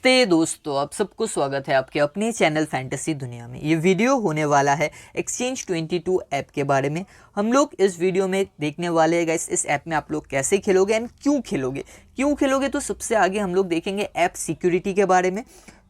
नमस्ते दोस्तों, आप सबको स्वागत है आपके अपने चैनल फैंटेसी दुनिया में। ये वीडियो होने वाला है एक्सचेंज 22 ऐप के बारे में। हम लोग इस वीडियो में देखने वाले हैं गाइस, इस ऐप में आप लोग कैसे खेलोगे एंड क्यों खेलोगे। तो सबसे आगे हम लोग देखेंगे ऐप सिक्योरिटी के बारे में।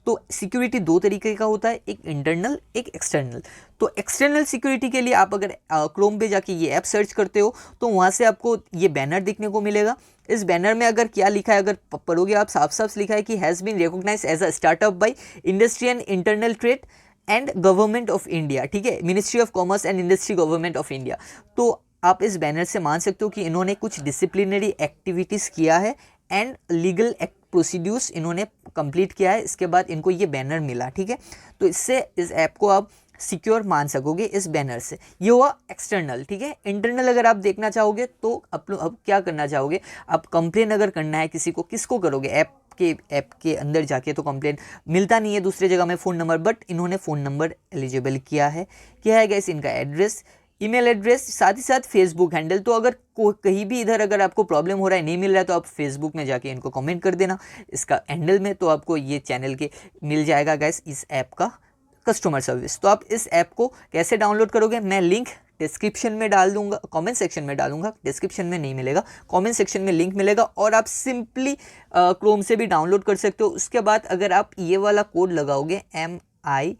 तो सिक्योरिटी दो तरीके का होता है, एक इंटरनल एक एक्सटर्नल। तो एक्सटर्नल सिक्योरिटी के लिए आप अगर क्रोम पे जाके ये ऐप सर्च करते हो तो वहाँ से आपको ये बैनर दिखने को मिलेगा। इस बैनर में अगर क्या लिखा है, अगर पढ़ोगे आप, साफ साफ लिखा है कि has been recognised as a startup by industry and internal trade and government of India. ठीक है, ministry of commerce and industry government of India. तो आप इस बैनर से मान सकते हो कि इन्होंने कुछ डिसिप्लिनरी एक्टिविटीज़ किया है एंड लीगल प्रोसीड्यूर्स इन्होंने कंप्लीट किया है, इसके बाद इनको ये बैनर मिला। ठीक है, तो इससे इस ऐप को आप सिक्योर मान सकोगे इस बैनर से। ये हुआ एक्सटर्नल। ठीक है, इंटरनल अगर आप देखना चाहोगे तो अब क्या करना चाहोगे, आप कंप्लेन अगर करना है किसी को, किसको करोगे, ऐप के अंदर जाके तो कंप्लेन मिलता नहीं है दूसरी जगह में फ़ोन नंबर, बट इन्होंने फ़ोन नंबर एलिजिबल किया है गैस, इनका एड्रेस, ईमेल एड्रेस, साथ ही साथ फेसबुक हैंडल। तो अगर कहीं भी इधर अगर आपको प्रॉब्लम हो रहा है, नहीं मिल रहा है, तो आप फेसबुक में जाके इनको कमेंट कर देना इसका हैंडल में, तो आपको ये चैनल के मिल जाएगा गैस इस ऐप का कस्टमर सर्विस। तो आप इस ऐप को कैसे डाउनलोड करोगे, मैं लिंक डिस्क्रिप्शन में डाल दूंगा, कमेंट सेक्शन में डालूंगा। डिस्क्रिप्शन में नहीं मिलेगा, कमेंट सेक्शन में लिंक मिलेगा, और आप सिंपली क्रोम से भी डाउनलोड कर सकते हो। उसके बाद अगर आप ये वाला कोड लगाओगे MITRA,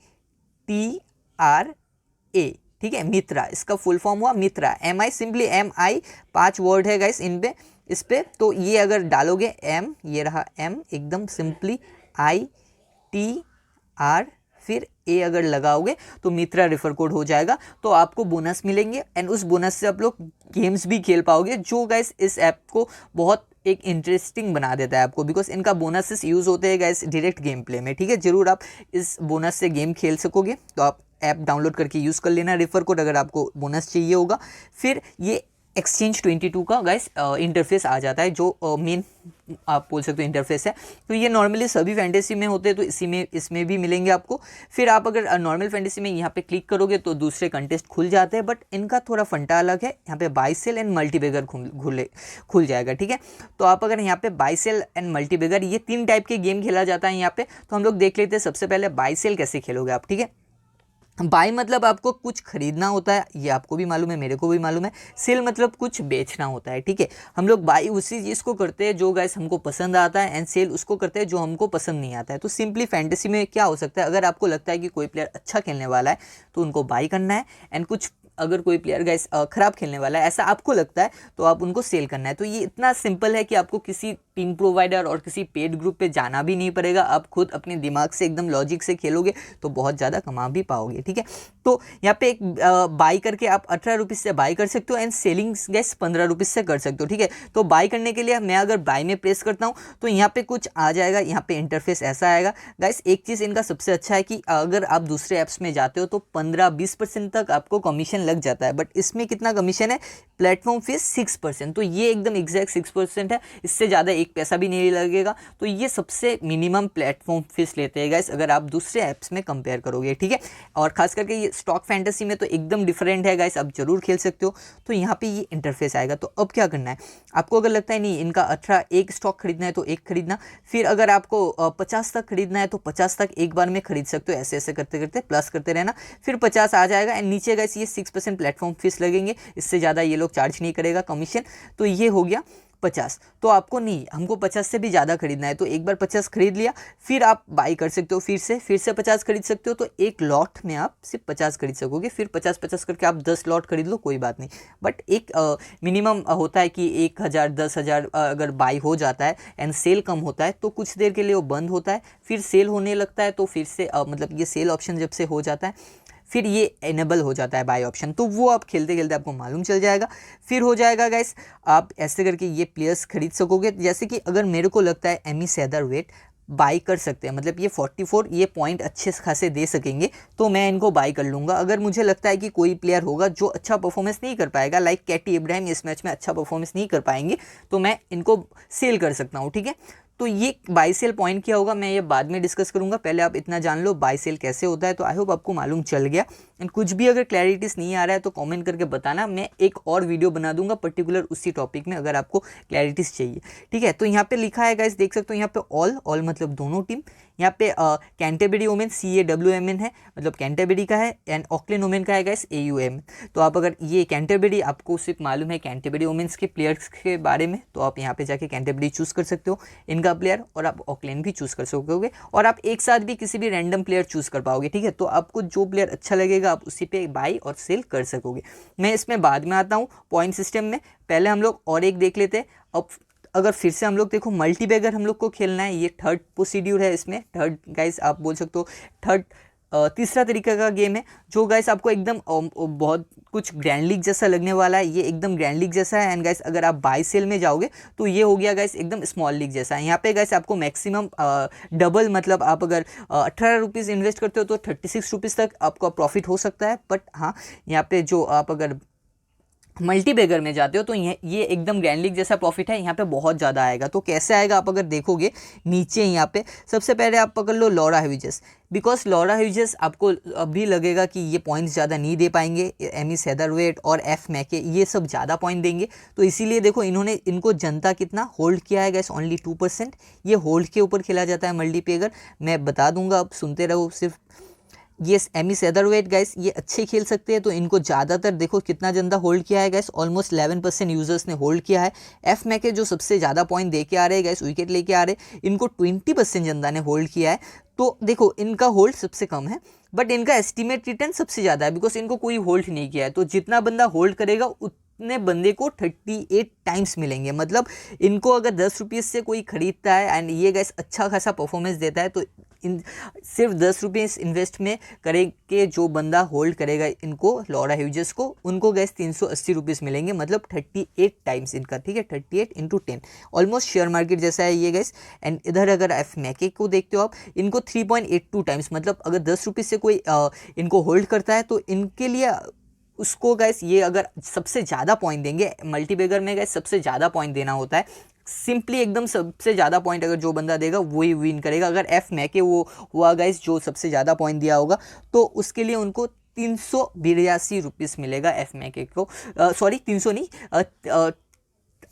ठीक है, मित्रा, इसका फुल फॉर्म हुआ मित्रा, सिंपली MI 5 वर्ड है गाइस इस पे। तो ये अगर डालोगे ये रहा एकदम सिंपली ITR फिर A अगर लगाओगे तो मित्रा रेफर कोड हो जाएगा, तो आपको बोनस मिलेंगे एंड उस बोनस से आप लोग गेम्स भी खेल पाओगे, जो गाइस इस ऐप को बहुत एक इंटरेस्टिंग बना देता है आपको, बिकॉज इनका बोनसेस यूज़ होते हैं गाइस डायरेक्ट गेम प्ले में। ठीक है, जरूर आप इस बोनस से गेम खेल सकोगे, तो आप ऐप डाउनलोड करके यूज़ कर लेना रेफर कोड अगर आपको बोनस चाहिए होगा। फिर ये एक्सचेंज 22 का गाइस इंटरफेस आ जाता है, जो मेन आप बोल सकते हो इंटरफेस है। तो ये नॉर्मली सभी फैंटेसी में होते हैं, तो इसमें भी मिलेंगे आपको। फिर आप अगर नॉर्मल फैंटेसी में यहाँ पे क्लिक करोगे तो दूसरे कंटेस्ट खुल जाते हैं, बट इनका थोड़ा फंटा अलग है। यहाँ पे बाई सेल एंड मल्टीबेगर खुल जाएगा। ठीक है, तो आप अगर यहाँ पे बाई सेल एंड मल्टीबेगर, ये 3 टाइप के गेम खेला जाता है यहाँ पे। तो हम लोग देख लेते हैं सबसे पहले बाई सेल कैसे खेलोगे आप। ठीक है, बाई मतलब आपको कुछ खरीदना होता है, ये आपको भी मालूम है, मेरे को भी मालूम है। सेल मतलब कुछ बेचना होता है। ठीक है, हम लोग बाई उसी चीज़ को करते हैं जो गाइस हमको पसंद आता है, एंड सेल उसको करते हैं जो हमको पसंद नहीं आता है। तो सिंपली फैंटेसी में क्या हो सकता है, अगर आपको लगता है कि कोई प्लेयर अच्छा खेलने वाला है तो उनको बाई करना है, एंड कुछ अगर कोई प्लेयर गाइस ख़राब खेलने वाला है ऐसा आपको लगता है तो आप उनको सेल करना है। तो ये इतना सिंपल है कि आपको किसी टीम प्रोवाइडर और किसी पेड ग्रुप पे जाना भी नहीं पड़ेगा। आप खुद अपने दिमाग से एकदम लॉजिक से खेलोगे तो बहुत ज़्यादा कमा भी पाओगे। ठीक है, तो यहाँ पे एक बाई करके आप 18 रुपीज़ से बाई कर सकते हो एंड सेलिंग गैस 15 रुपीज़ से कर सकते हो। ठीक है, तो बाई करने के लिए मैं अगर बाई में प्रेस करता हूँ तो यहाँ पे कुछ आ जाएगा, यहाँ पे इंटरफेस ऐसा आएगा। गाइस एक चीज़ इनका सबसे अच्छा है कि अगर आप दूसरे ऐप्स में जाते हो तो 15-20% तक आपको कमीशन लग जाता है, बट इसमें कितना कमीशन है, प्लेटफॉर्म फीस 6%। तो ये एकदम एग्जैक्ट 6% है, इससे ज़्यादा एक पैसा भी नहीं लगेगा। तो ये सबसे मिनिमम प्लेटफॉर्म फीस लेते हैं गाइस अगर आप दूसरे ऐप्स में कंपेयर करोगे। ठीक है, और खास करके ये स्टॉक फैंटेसी में तो एकदम डिफरेंट है गाइस, आप जरूर खेल सकते हो। तो यहाँ पे ये इंटरफेस आएगा। तो अब क्या करना है आपको, अगर लगता है नहीं इनका 18 एक स्टॉक खरीदना है तो एक खरीदना, फिर अगर आपको 50 तक खरीदना है तो 50 तक एक बार में खरीद सकते हो। ऐसे ऐसे करते करते प्लस करते रहना, फिर 50 आ जाएगा एंड नीचे गाइस ये 6% प्लेटफॉर्म फीस लगेंगे, इससे ज़्यादा ये लोग चार्ज नहीं करेगा कमीशन। तो ये हो गया 50। तो आपको नहीं, हमको 50 से भी ज़्यादा खरीदना है तो एक बार 50 खरीद लिया, फिर आप बाई कर सकते हो, फिर से 50 खरीद सकते हो। तो एक लॉट में आप सिर्फ 50 खरीद सकोगे, फिर 50-50 करके आप 10 लॉट खरीद लो, कोई बात नहीं। बट एक मिनिमम होता है कि 1000 10,000 अगर बाई हो जाता है एंड सेल कम होता है तो कुछ देर के लिए वो बंद होता है, फिर सेल होने लगता है। तो फिर से मतलब ये सेल ऑप्शन जब से हो जाता है फिर ये एनेबल हो जाता है बाय ऑप्शन, तो वो आप खेलते खेलते आपको मालूम चल जाएगा। फिर हो जाएगा गाइस, आप ऐसे करके ये प्लेयर्स खरीद सकोगे। जैसे कि अगर मेरे को लगता है एमी सेदरवेट बाई कर सकते हैं, मतलब ये 44 ये पॉइंट अच्छे खासे दे सकेंगे, तो मैं इनको बाई कर लूँगा। अगर मुझे लगता है कि कोई प्लेयर होगा जो अच्छा परफॉर्मेंस नहीं कर पाएगा, लाइक कैटी इब्राहिम इस मैच में अच्छा परफॉर्मेंस नहीं कर पाएंगे, तो मैं इनको सेल कर सकता हूँ। ठीक है, तो ये बाई सेल पॉइंट क्या होगा मैं ये बाद में डिस्कस करूंगा, पहले आप इतना जान लो बाई सेल कैसे होता है। तो आई होप आपको मालूम चल गया। एंड कुछ भी अगर क्लैरिटीज नहीं आ रहा है तो कमेंट करके बताना, मैं एक और वीडियो बना दूंगा पर्टिकुलर उसी टॉपिक में अगर आपको क्लैरिटीज चाहिए, ठीक है। तो यहाँ पे लिखा है गाइस, देख सकते हो यहाँ पे ऑल मतलब दोनों टीम, यहाँ पे कैंटरबरी वोमेन CAWMN है, मतलब कैंटरबरी का है, एंड ऑकलैंड वोमेन का है गाइस AUM। तो आप अगर ये कैंटरबरी आपको सिर्फ मालूम है कैंटरबरी वोमेन्स के प्लेयर्स के बारे में, तो आप यहाँ पे जाके कैंटरबरी चूज़ कर सकते हो इनका प्लेयर, और आप ऑकलैंड भी चूज़ कर सकोगे, और आप एक साथ भी किसी भी रैंडम प्लेयर चूज़ कर पाओगे, ठीक है। तो आपको जो प्लेयर अच्छा लगेगा आप उसी पे बाई और सेल कर सकोगे। मैं इसमें बाद में आता हूँ पॉइंट सिस्टम में, पहले हम लोग और एक देख लेते हैं। अब अगर फिर से हम लोग देखो मल्टीबैगर हम लोग को खेलना है, ये थर्ड प्रोसीड्यूर है इसमें, थर्ड गाइस आप बोल सकते हो थर्ड तीसरा तरीका का गेम है, जो गाइस आपको एकदम बहुत कुछ ग्रैंड लीग जैसा लगने वाला है। ये एकदम ग्रैंड लीग जैसा है, एंड गाइस अगर आप बाई सेल में जाओगे तो ये हो गया गाइस एकदम स्मॉल लीग जैसा है। यहाँ पे गाइस आपको मैक्सिमम डबल, मतलब आप अगर 18 रुपीज़ इन्वेस्ट करते हो तो 36 रुपीज़ तक आपका प्रॉफिट हो सकता है। बट हाँ, यहाँ पे जो आप अगर मल्टीबैगर में जाते हो तो ये एकदम ग्रैंड लीग जैसा प्रॉफिट है, यहाँ पे बहुत ज़्यादा आएगा। तो कैसे आएगा आप अगर देखोगे नीचे यहाँ पे सबसे पहले आप पकड़ लो Laura Hughes, because Laura Hughes आपको अभी लगेगा कि ये पॉइंट्स ज़्यादा नहीं दे पाएंगे, एमी सेदरवेट और एफ मैके ये सब ज़्यादा पॉइंट देंगे, तो इसीलिए देखो इनको जनता कितना होल्ड किया है गैस, ओनली 2%। ये होल्ड के ऊपर खेला जाता है मल्टीबैगर, मैं बता दूंगा, आप सुनते रहो सिर्फ। ये एमी सेदरवेट गाइस ये अच्छे खेल सकते हैं, तो इनको ज़्यादातर देखो कितना जनता होल्ड किया है गाइस, ऑलमोस्ट 11% यूजर्स ने होल्ड किया है। एफ मैके जो सबसे ज़्यादा पॉइंट दे के आ रहे हैं गाइस, विकेट लेके आ रहे हैं, इनको 20% जनता ने होल्ड किया है। तो देखो इनका होल्ड सबसे कम है, बट इनका एस्टिमेट रिटर्न सबसे ज़्यादा है, बिकॉज इनको कोई होल्ड नहीं किया है। तो जितना बंदा होल्ड करेगा उतने बंदे को 38 टाइम्स मिलेंगे। मतलब इनको अगर 10 रुपये से कोई खरीदता है एंड ये गैस अच्छा खासा परफॉर्मेंस देता है, तो इन सिर्फ 10 रुपये इन्वेस्ट में करके जो बंदा होल्ड करेगा इनको लॉरा ह्यूजेस को, उनको गैस 380 रुपीज़ मिलेंगे, मतलब 38 टाइम्स इनका, ठीक है। 38 × 10 ऑलमोस्ट शेयर मार्केट जैसा है ये गैस। एंड इधर अगर एफ मैके को देखते हो आप, इनको 3.82 टाइम्स, मतलब अगर 10 रुपये से कोई इनको होल्ड करता है तो इनके लिए उसको गैस ये अगर सबसे ज़्यादा पॉइंट देंगे, मल्टीबैगर में गैस सबसे ज़्यादा पॉइंट देना होता है, सिंपली एकदम सबसे ज़्यादा पॉइंट अगर जो बंदा देगा वही विन करेगा। अगर एफ मैके वो हुआ गाइस जो सबसे ज़्यादा पॉइंट दिया होगा, तो उसके लिए उनको 382 रुपीज़ मिलेगा एफ मैके को, सॉरी 300 नहीं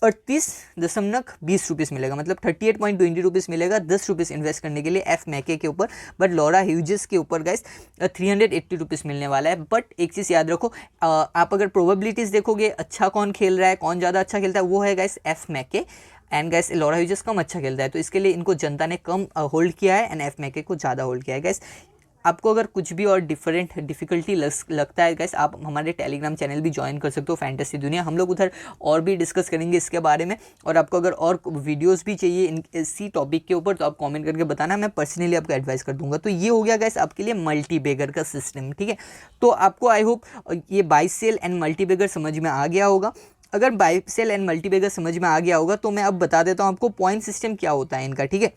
38.20 रुपीज़ मिलेगा, मतलब 38.20 रुपीज़ मिलेगा 10 रुपीज़ इन्वेस्ट करने के लिए एफ मैके के ऊपर। बट लॉरा ह्यूजेस के ऊपर गाइस 380 रुपीज़ मिलने वाला है। बट एक चीज़ याद रखो, आप अगर प्रोबेबिलिटीज़ देखोगे अच्छा कौन खेल रहा है, कौन ज़्यादा अच्छा खेलता है, वो है गाइस एफ मैके, एंड गैस लॉरा ह्यूजेस कम अच्छा खेलता है, तो इसके लिए इनको जनता ने कम होल्ड किया है एंड एफ मैके को ज़्यादा होल्ड किया है गैस। आपको अगर कुछ भी और डिफ़िकल्टी लगता है गैस, आप हमारे टेलीग्राम चैनल भी ज्वाइन कर सकते हो, फैंटेसी दुनिया, हम लोग उधर और भी डिस्कस करेंगे इसके बारे में। और आपको अगर और वीडियोस भी चाहिए इसी टॉपिक के ऊपर तो आप कमेंट करके बताना, मैं पर्सनली आपको एडवाइस कर दूंगा। तो ये हो गया गैस आपके लिए मल्टीबैगर का सिस्टम, ठीक है। तो आपको आई होप ये बाई सेल एंड मल्टीबैगर समझ में आ गया होगा। अगर बाई सेल एंड मल्टीबैगर समझ में आ गया होगा तो मैं अब बता देता हूँ आपको पॉइंट सिस्टम क्या होता है इनका, ठीक है।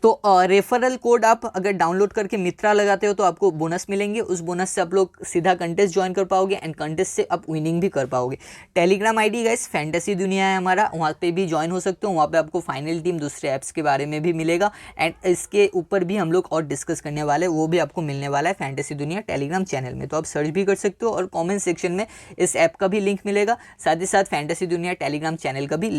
तो रेफरल कोड आप अगर डाउनलोड करके मित्रा लगाते हो तो आपको बोनस मिलेंगे, उस बोनस से आप लोग सीधा कंटेस्ट ज्वाइन कर पाओगे एंड कंटेस्ट से आप विनिंग भी कर पाओगे। टेलीग्राम आईडी गाइस फैंटेसी दुनिया है हमारा, वहाँ पे भी ज्वाइन हो सकते हो, वहाँ पे आपको फाइनल टीम दूसरे ऐप्स के बारे में भी मिलेगा, एंड इसके ऊपर भी हम लोग और डिस्कस करने वाले, वो भी आपको मिलने वाला है फैंटेसी दुनिया टेलीग्राम चैनल में। तो आप सर्च भी कर सकते हो और कॉमेंट सेक्शन में इस ऐप का भी लिंक मिलेगा, साथ ही साथ फैंटेसी दुनिया टेलीग्राम चैनल का भी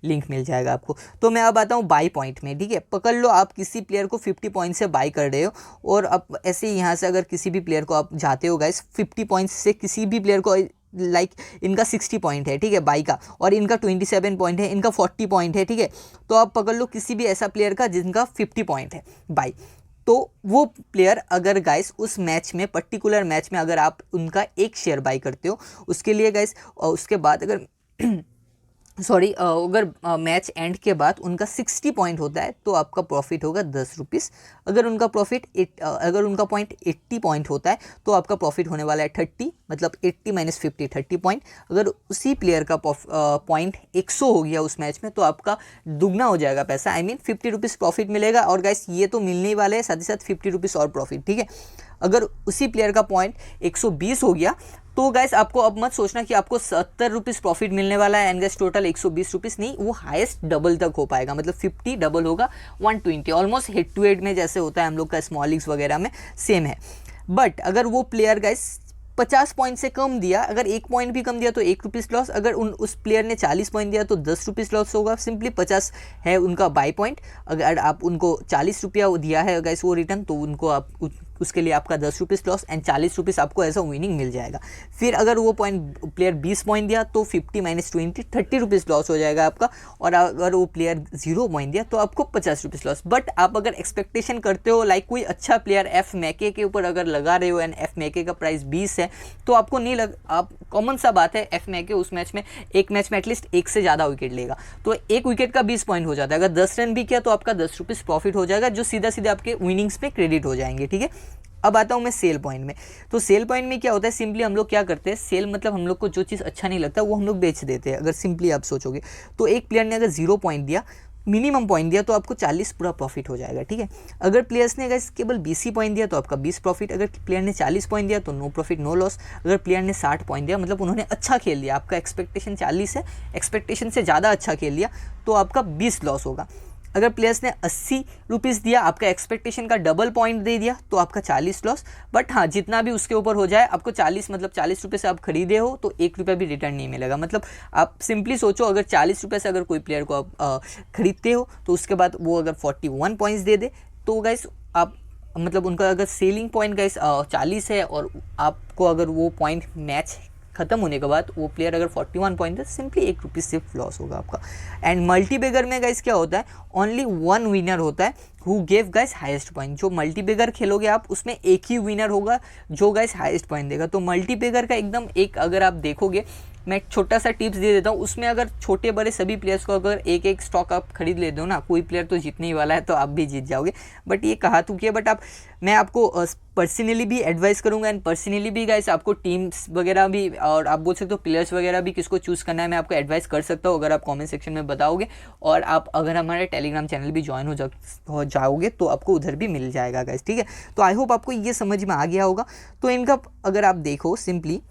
लिंक मिल जाएगा आपको। तो मैं अब आता हूँ बाई पॉइंट में, ठीक है। पकड़ लो आप किसी प्लेयर को 50 पॉइंट से बाई कर रहे हो, और अब ऐसे ही यहाँ से अगर किसी भी प्लेयर को आप जाते हो गाइस 50 पॉइंट्स से किसी भी प्लेयर को, लाइक इनका 60 पॉइंट है, ठीक है, बाई का, और इनका 27 पॉइंट है, इनका 40 पॉइंट है, ठीक है। तो आप पकड़ लो किसी भी ऐसा प्लेयर का जिनका 50 पॉइंट है बाई, तो वो प्लेयर अगर गाइस उस मैच में, पर्टिकुलर मैच में अगर आप उनका एक शेयर बाई करते हो, उसके लिए गाइस उसके बाद अगर अगर मैच एंड के बाद उनका 60 पॉइंट होता है तो आपका प्रॉफिट होगा 10 रुपीज़। अगर उनका पॉइंट 80 पॉइंट होता है तो आपका प्रॉफिट होने वाला है 30, मतलब 80 - 50 30 पॉइंट। अगर उसी प्लेयर का पॉइंट 100 हो गया उस मैच में तो आपका दुगना हो जाएगा पैसा, आई मीन 50 रुपीज़ प्रॉफिट मिलेगा। और गाइस ये तो मिलने ही वाले हैं, साथ ही साथ 50 रुपीज़ और प्रॉफिट, ठीक है। अगर उसी प्लेयर का पॉइंट 120 हो गया तो गैस आपको अब मत सोचना कि आपको 70 रुपीज़ प्रॉफिट मिलने वाला है एंड गैस टोटल 120 रुपीज़, नहीं, वो हाईएस्ट डबल तक हो पाएगा, मतलब 50 डबल होगा 120, ऑलमोस्ट हेड टू हेड में जैसे होता है हम लोग का स्मॉल लीग्स वगैरह में सेम है। बट अगर वो प्लेयर गैस 50 पॉइंट से कम दिया, अगर 1 पॉइंट भी कम दिया तो 1 रुपीज़ लॉस, अगर उस प्लेयर ने 40 पॉइंट दिया तो 10 रुपीज़ लॉस होगा, सिंपली 50 है उनका बाई पॉइंट, अगर आप उनको 40 रुपया दिया है गैस वो रिटर्न, तो उनको आप उसके लिए आपका 10 रुपीज़ लॉस एंड 40 रुपीज़ आपको एज अ विनिंग मिल जाएगा। फिर अगर वो पॉइंट प्लेयर 20 पॉइंट दिया तो 50 माइनस 20 30 रुपीज़ लॉस हो जाएगा आपका, और अगर वो प्लेयर 0 पॉइंट दिया तो आपको 50 रुपीज़ लॉस। बट आप अगर एक्सपेक्टेशन करते हो लाइक कोई अच्छा प्लेयर एफ मैके के ऊपर अगर लगा रहे हो एंड एफ मैके का प्राइस 20 है, तो आपको नहीं आप कॉमन सा बात है एफ मैके उस मैच में एक मैच में एटलीस्ट एक से ज़्यादा विकेट लेगा, तो एक विकेट का 20 पॉइंट हो जाता है, अगर 10 रन भी किया तो आपका 10 रुपीज़ प्रॉफिट हो जाएगा, जो सीधा सीधा आपके विनिंग्स पे क्रेडिट हो जाएंगे, ठीक है। अब आता हूँ मैं सेल पॉइंट में। तो सेल पॉइंट में क्या होता है, सिंपली हम लोग क्या करते हैं, सेल मतलब हम लोग को जो चीज़ अच्छा नहीं लगता वो हम लोग बेच देते हैं। अगर सिंपली आप सोचोगे तो एक प्लेयर ने अगर 0 पॉइंट दिया, मिनिमम पॉइंट दिया, तो आपको 40 पूरा प्रॉफिट हो जाएगा, ठीक है। अगर प्लेयर्स ने अगर केवल 20 पॉइंट दिया तो आपका 20 प्रॉफिट, अगर प्लेयर ने 40 पॉइंट दिया तो नो प्रॉफिट नो लॉस, अगर प्लेयर ने 60 पॉइंट दिया मतलब उन्होंने अच्छा खेल लिया, आपका एक्सपेक्टेशन 40 है, एक्सपेक्टेशन से ज़्यादा अच्छा खेल लिया तो आपका 20 लॉस होगा। अगर प्लेयर्स ने 80 रुपीज़ दिया, आपका एक्सपेक्टेशन का डबल पॉइंट दे दिया तो आपका 40 लॉस। बट हाँ, जितना भी उसके ऊपर हो जाए, आपको 40 मतलब 40 रुपये से आप खरीदे हो तो 1 रुपया भी रिटर्न नहीं मिलेगा। मतलब आप सिंपली सोचो, अगर 40 रुपये से अगर कोई प्लेयर को आप खरीदते हो तो उसके बाद वो अगर 41 पॉइंट्स दे दे तो गाइस आप मतलब उनका अगर सेलिंग पॉइंट गाइस 40 है और आपको अगर वो पॉइंट मैच खत्म होने के बाद वो प्लेयर अगर 41 पॉइंट है, सिंपली 1 रुपीज़ सिर्फ लॉस होगा आपका। एंड मल्टीबैगर में गाइस क्या होता है, ओनली 1 विनर होता है who gave guys highest point. जो मल्टीबैगर खेलोगे आप उसमें एक ही विनर होगा जो गाइस हाईएस्ट पॉइंट देगा। तो मल्टीबैगर का एकदम एक अगर आप देखोगे, मैं एक छोटा सा टिप्स दे देता हूँ, उसमें अगर छोटे बड़े सभी प्लेयर्स को अगर एक एक स्टॉक आप खरीद लेते हो ना, कोई प्लेयर तो जीतने ही वाला है तो आप भी जीत जाओगे। बट ये कहा तो किया, बट मैं आपको पर्सनली भी एडवाइस करूंगा एंड पर्सनली भी गाइस आपको टीम्स वगैरह भी, और आप बोल सकते हो प्लेयर्स वगैरह भी किसको चूज़ करना है, मैं आपको एडवाइस कर सकता हूँ अगर आप कमेंट सेक्शन में बताओगे, और आप अगर हमारे टेलीग्राम चैनल भी ज्वाइन हो जाओगे तो आपको उधर भी मिल जाएगा गाइस, ठीक है। तो आई होप आपको ये समझ में आ गया होगा। तो इनका अगर आप देखो सिंपली,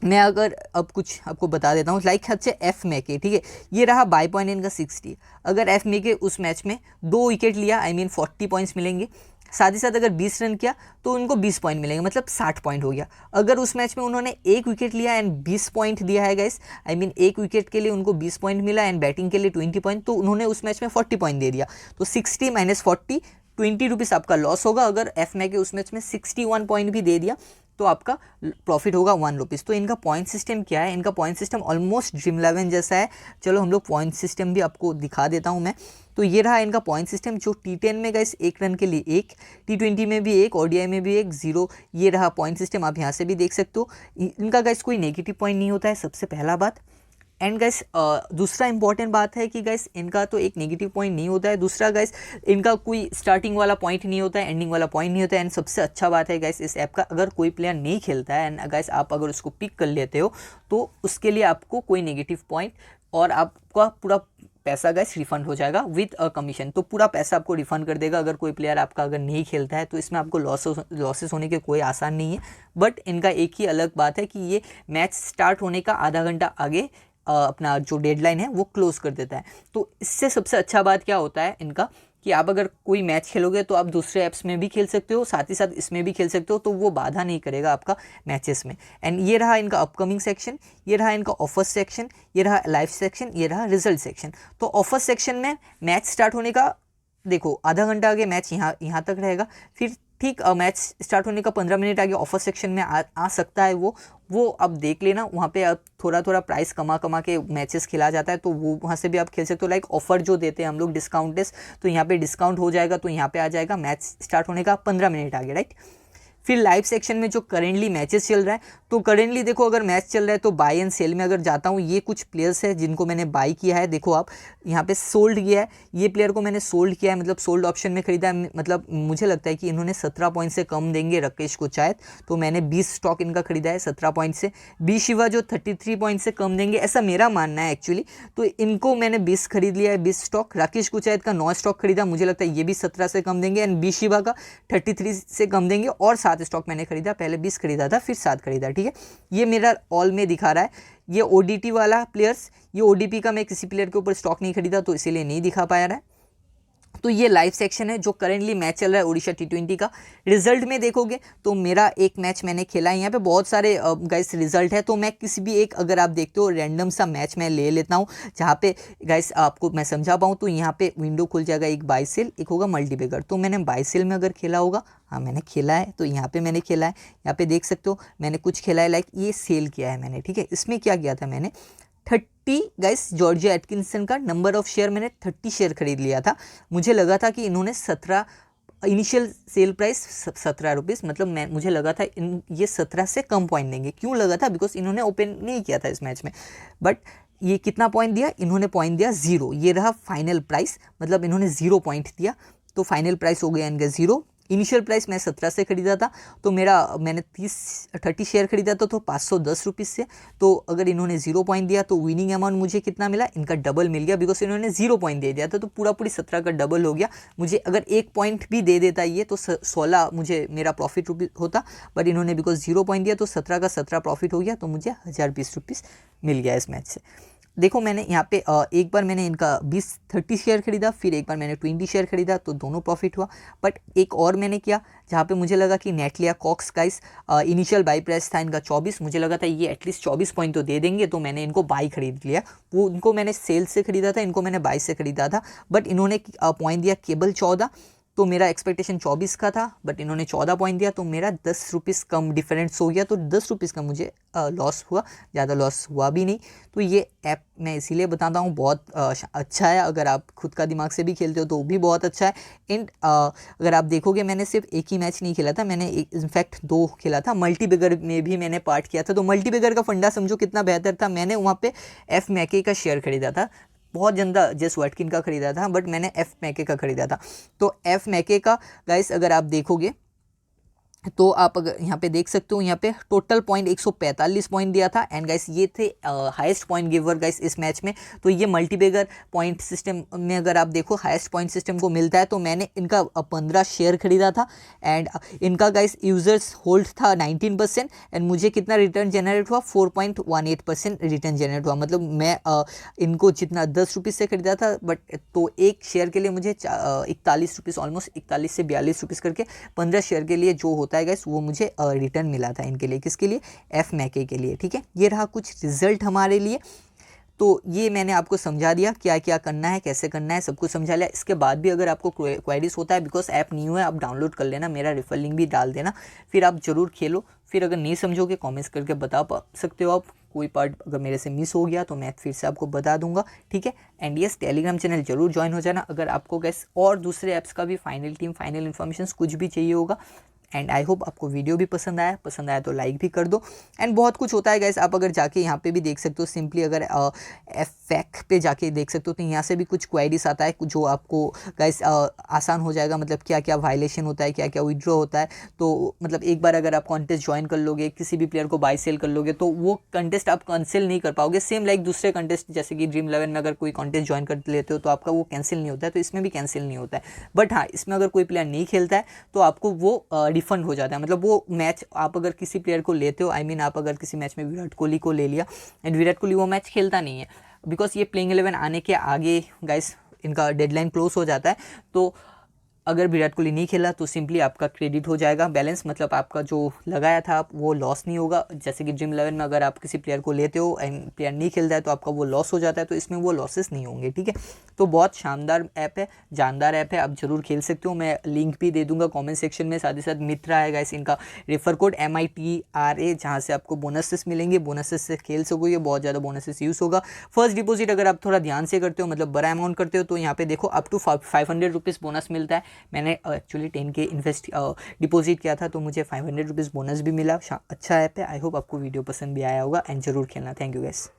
मैं अगर अब कुछ आपको बता देता हूँ, लाइक अच्छे एफ मैके, ठीक है, ये रहा बाई पॉइंट इनका 60। अगर एफ मैके उस मैच में 2 विकेट लिया, आई मीन 40 पॉइंट्स मिलेंगे, साथ ही साथ अगर 20 रन किया तो उनको 20 पॉइंट मिलेंगे, मतलब 60 पॉइंट हो गया। अगर उस मैच में उन्होंने 1 विकेट लिया एंड 20 पॉइंट दिया है गाइस, आई मीन 1 विकेट के लिए उनको 20 पॉइंट मिला एंड बैटिंग के लिए 20 पॉइंट, तो उन्होंने उस मैच में 40 पॉइंट दे दिया, तो 60 माइनस 40 20 रुपीज़ आपका लॉस होगा। अगर एफ मैके उस मैच में 61 पॉइंट भी दे दिया तो आपका प्रॉफिट होगा 1 रुपीज़। तो इनका पॉइंट सिस्टम क्या है, इनका पॉइंट सिस्टम ऑलमोस्ट ड्रीम 11 जैसा है। चलो हम लोग पॉइंट सिस्टम भी आपको दिखा देता हूँ मैं। तो ये रहा इनका पॉइंट सिस्टम, जो T10 में गाइस 1 रन के लिए 1, T20 में भी 1, ODI में भी 1, 0, ये रहा पॉइंट सिस्टम। आप यहाँ से भी देख सकते हो, इनका गाइस कोई नेगेटिव पॉइंट नहीं होता है, सबसे पहला बात। एंड गाइस दूसरा इंपॉर्टेंट बात है कि गाइस इनका तो एक नेगेटिव पॉइंट नहीं होता है, दूसरा गाइस इनका कोई स्टार्टिंग वाला पॉइंट नहीं होता है, एंडिंग वाला पॉइंट नहीं होता है। एंड सबसे अच्छा बात है गाइस इस ऐप का, अगर कोई प्लेयर नहीं खेलता है एंड गाइस आप अगर उसको पिक कर लेते हो तो उसके लिए आपको कोई नेगेटिव पॉइंट और आपका पूरा पैसा गाइस रिफंड हो जाएगा विद अ कमीशन। तो पूरा पैसा आपको रिफंड कर देगा अगर कोई प्लेयर आपका अगर नहीं खेलता है, तो इसमें आपको लॉसेस होने के कोई आसान नहीं है। बट इनका एक ही अलग बात है कि ये मैच स्टार्ट होने का आधा घंटा आगे अपना जो डेडलाइन है वो क्लोज कर देता है। तो इससे सबसे अच्छा बात क्या होता है इनका, कि आप अगर कोई मैच खेलोगे तो आप दूसरे ऐप्स में भी खेल सकते हो, साथ ही साथ इसमें भी खेल सकते हो, तो वो बाधा नहीं करेगा आपका मैचेस में। एंड ये रहा इनका अपकमिंग सेक्शन, ये रहा इनका ऑफर्स सेक्शन, ये रहा लाइव सेक्शन, ये रहा रिजल्ट सेक्शन। तो ऑफर्स सेक्शन में मैच स्टार्ट होने का देखो आधा घंटा आगे मैच यहाँ तक रहेगा, फिर ठीक मैच स्टार्ट होने का 15 मिनट आगे ऑफर सेक्शन में आ सकता है वो अब देख लेना, वहाँ पे अब थोड़ा थोड़ा प्राइस कमा के मैचेस खेला जाता है, तो वो वहाँ से भी आप खेल सकते हो। लाइक ऑफर जो देते हैं हम लोग डिस्काउंटेस, तो यहाँ पे डिस्काउंट हो जाएगा, तो यहाँ पे आ जाएगा मैच स्टार्ट होने का 15 मिनट आगे, राइट। फिर लाइव सेक्शन में जो करेंटली मैचेस चल रहा है, तो करेंटली देखो अगर मैच चल रहा है तो बाई एंड सेल में अगर जाता हूँ, ये कुछ प्लेयर्स है जिनको मैंने बाई किया है, देखो आप यहाँ पे सोल्ड किया है, ये प्लेयर को मैंने सोल्ड किया है, मतलब सोल्ड ऑप्शन में खरीदा है। मतलब मुझे लगता है कि इन्होंने 17 पॉइंट से कम देंगे राकेश कोचायत, तो मैंने 20 स्टॉक इनका खरीदा है 17 पॉइंट से। बी शिवा जो 33 पॉइंट से कम देंगे, ऐसा मेरा मानना है एक्चुअली, तो इनको मैंने 20 खरीद लिया है, 20 स्टॉक। राकेश कोचायत का 9 स्टॉक खरीदा, मुझे लगता है ये भी 17 से कम देंगे, एंड बी शिवा का 33 से कम देंगे, और साथ 7 स्टॉक मैंने खरीदा, पहले 20 खरीदा था, फिर 7 खरीदा, ठीक है। ये मेरा ऑल में दिखा रहा है। ये ODT वाला प्लेयर्स, ये ODP का मैं किसी प्लेयर के ऊपर स्टॉक नहीं खरीदा तो इसीलिए नहीं दिखा पाया रहा है। तो ये लाइव सेक्शन है जो करेंटली मैच चल रहा है ओडिशा T20 का। रिजल्ट में देखोगे तो मेरा एक मैच मैंने खेला है, यहाँ पे बहुत सारे गाइस रिजल्ट है, तो मैं किसी भी एक, अगर आप देखते हो रैंडम सा मैच मैं ले लेता हूँ जहाँ पे गाइस आपको मैं समझा पाऊँ। तो यहाँ पे विंडो खुल जाएगा, एक बाय सेल, एक होगा मल्टीबैगर। तो मैंने बाय सेल में अगर खेला होगा, हाँ मैंने खेला है, तो यहाँ पे मैंने खेला है, यहाँ पे देख सकते हो मैंने कुछ खेला है, लाइक ये सेल किया है मैंने, ठीक है। इसमें क्या किया था मैंने 30 गाइस जॉर्जिया एटकिंसन का नंबर ऑफ शेयर मैंने 30 शेयर खरीद लिया था। मुझे लगा था कि इन्होंने 17 इनिशियल सेल प्राइस 17 रुपीज़, मतलब मुझे लगा था ये 17 से कम पॉइंट देंगे। क्यों लगा था? बिकॉज इन्होंने ओपन नहीं किया था इस मैच में। बट ये कितना पॉइंट दिया? इन्होंने पॉइंट दिया 0। ये रहा फाइनल प्राइस, मतलब इन्होंने 0 पॉइंट दिया, तो फाइनल प्राइस हो गया इनका 0। इनिशियल प्राइस मैं 17 से खरीदा था, तो मैंने 30 शेयर खरीदा था, तो 510 रुपीज़ से। तो अगर इन्होंने 0 पॉइंट दिया तो विनिंग अमाउंट मुझे कितना मिला? इनका डबल मिल गया, बिकॉज इन्होंने 0 पॉइंट दे दिया था, तो पूरी 17 का डबल हो गया। मुझे अगर 1 पॉइंट भी दे देता ये तो 16 मुझे मेरा प्रॉफिट होता, बट इन्होंने बिकॉज 0 पॉइंट दिया तो 17 का 17 प्रॉफिट हो गया, तो मुझे 1020 रुपीज़ मिल गया इस मैच से। देखो मैंने यहाँ पे एक बार मैंने इनका 30 शेयर खरीदा, फिर एक बार मैंने 20 शेयर खरीदा, तो दोनों प्रॉफिट हुआ। बट एक और मैंने किया जहाँ पे मुझे लगा कि Natalia Cox guys initial buy price था इनका 24, मुझे लगा था ये एटलीस्ट 24 पॉइंट तो दे देंगे, तो मैंने इनको बाई खरीद लिया। वो इनको मैंने सेल से खरीदा था, इनको मैंने बाई से खरीदा था, बट इन्होंने पॉइंट दिया केवल 14, तो मेरा एक्सपेक्टेशन 24 का था, बट इन्होंने 14 पॉइंट दिया, तो मेरा 10 रुपीज़ कम डिफरेंस हो गया, तो 10 रुपीज़ का मुझे लॉस हुआ, ज़्यादा लॉस हुआ भी नहीं। तो ये ऐप मैं इसीलिए बताता हूँ बहुत अच्छा है, अगर आप खुद का दिमाग से भी खेलते हो तो भी बहुत अच्छा है। एंड अगर आप देखोगे मैंने सिर्फ एक ही मैच नहीं खेला था, मैंने इनफैक्ट 2 खेला था। मल्टीबैगर में भी मैंने पार्ट किया था, तो मल्टीबैगर का फंडा समझो कितना बेहतर था। मैंने वहाँ पे एफ मैके का शेयर खरीदा था, बहुत ज़्यादा जेस वाटकिन का खरीदा था, बट मैंने एफ मैके का खरीदा था। तो एफ मैके का गाइस अगर आप देखोगे तो आप अगर यहाँ पे देख सकते हो, यहाँ पे टोटल पॉइंट 145 पॉइंट दिया था। एंड गाइस ये थे हाईएस्ट पॉइंट गिवर गाइस इस मैच में। तो ये मल्टीबैगर पॉइंट सिस्टम में अगर आप देखो हाईएस्ट पॉइंट सिस्टम को मिलता है। तो मैंने इनका 15 शेयर खरीदा था, एंड इनका गाइस यूजर्स होल्ड था 19%, एंड मुझे कितना रिटर्न जनरेट हुआ? 4.18% रिटर्न जनरेट हुआ। मतलब मैं इनको जितना 10 रुपीज़ से खरीदा था, बट तो एक शेयर के लिए मुझे 41 रुपीज़, ऑलमोस्ट 41 से 42 रुपीज़ करके 15 शेयर के लिए जो होता है गाइस वो मुझे रिटर्न मिला था इनके लिए। किसके लिए? एफ मैके के लिए, ठीक है। ये रहा कुछ रिजल्ट हमारे लिए। तो ये मैंने आपको समझा दिया क्या क्या करना है, कैसे करना है, सब कुछ समझा लिया। इसके बाद भी अगर आपको क्वेरीज होता है, बिकॉज ऐप न्यू है, आप डाउनलोड कर लेना, मेरा रेफर लिंक भी डाल देना, फिर आप ज़रूर खेलो। फिर अगर नहीं समझोगे कमेंट्स करके बता सकते हो आप। कोई पार्ट अगर मेरे से मिस हो गया तो मैं फिर से आपको बता दूंगा, ठीक है। एंड यस, टेलीग्राम चैनल जरूर ज्वाइन हो जाना अगर आपको गैस और दूसरे ऐप्स का भी फाइनल टीम, फाइनल इन्फॉर्मेशन कुछ भी चाहिए होगा। एंड आई होप आपको वीडियो भी पसंद आया तो लाइक भी कर दो। एंड बहुत कुछ होता है गाइस, आप अगर जाके यहाँ पे भी देख सकते हो, सिंपली अगर एफएक पे जाके देख सकते हो, तो यहाँ से भी कुछ क्वेरीज आता है जो आपको गाइस आसान हो जाएगा। मतलब क्या क्या वायलेशन होता है, क्या क्या विड्रॉ होता है। तो मतलब एक बार अगर आप कॉन्टेस्ट ज्वाइन कर लोगे, किसी भी प्लेयर को बाई सेल कर लोगे, तो वो कंटेस्ट आप कैंसिल नहीं कर पाओगे। सेम लाइक दूसरे कंटेस्ट जैसे कि ड्रीम 11 में अगर कोई कॉन्टेस्ट ज्वाइन कर लेते हो तो आपका वो कैंसिल नहीं होता है, तो इसमें भी कैंसिल नहीं होता है। बट हाँ, इसमें अगर कोई प्लेयर नहीं खेलता है तो आपको वो रिफंड हो जाता है। मतलब वो मैच आप अगर किसी प्लेयर को लेते हो, आई मीन आप अगर किसी मैच में विराट कोहली को ले लिया, एंड विराट कोहली वो मैच खेलता नहीं है, बिकॉज ये प्लेइंग 11 आने के आगे गाइस इनका डेडलाइन क्लोज हो जाता है। तो अगर विराट कोहली नहीं खेला तो सिंपली आपका क्रेडिट हो जाएगा बैलेंस, मतलब आपका जो लगाया था आप वो लॉस नहीं होगा। जैसे कि ड्रीम 11 में अगर आप किसी प्लेयर को लेते हो एंड प्लेयर नहीं खेलता है तो आपका वो लॉस हो जाता है, तो इसमें वो लॉसेस नहीं होंगे, ठीक है। तो बहुत शानदार ऐप है, जानदार ऐप है, आप जरूर खेल सकते हो। मैं लिंक भी दे दूंगा कॉमेंट सेक्शन में। साथ ही साथ मित्रा है गाइस, इनका रेफर कोड MITRA, जहाँ से आपको बोनसेस मिलेंगे, बोनसेस से खेल सकोगे, बहुत ज़्यादा बोनसेस यूज़ होगा। फर्स्ट डिपॉजिट अगर आप थोड़ा ध्यान से करते हो, मतलब बड़ा अमाउंट करते हो, तो यहाँ पे देखो अप टू 500 रुपीज़ बोनस मिलता है। मैंने एक्चुअली 10K डिपॉजिट किया था, तो मुझे 500 रुपीज़ बोनस भी मिला। अच्छा ऐप है। आई होप आपको वीडियो पसंद भी आया होगा, एंड जरूर खेलना। Thank you guys.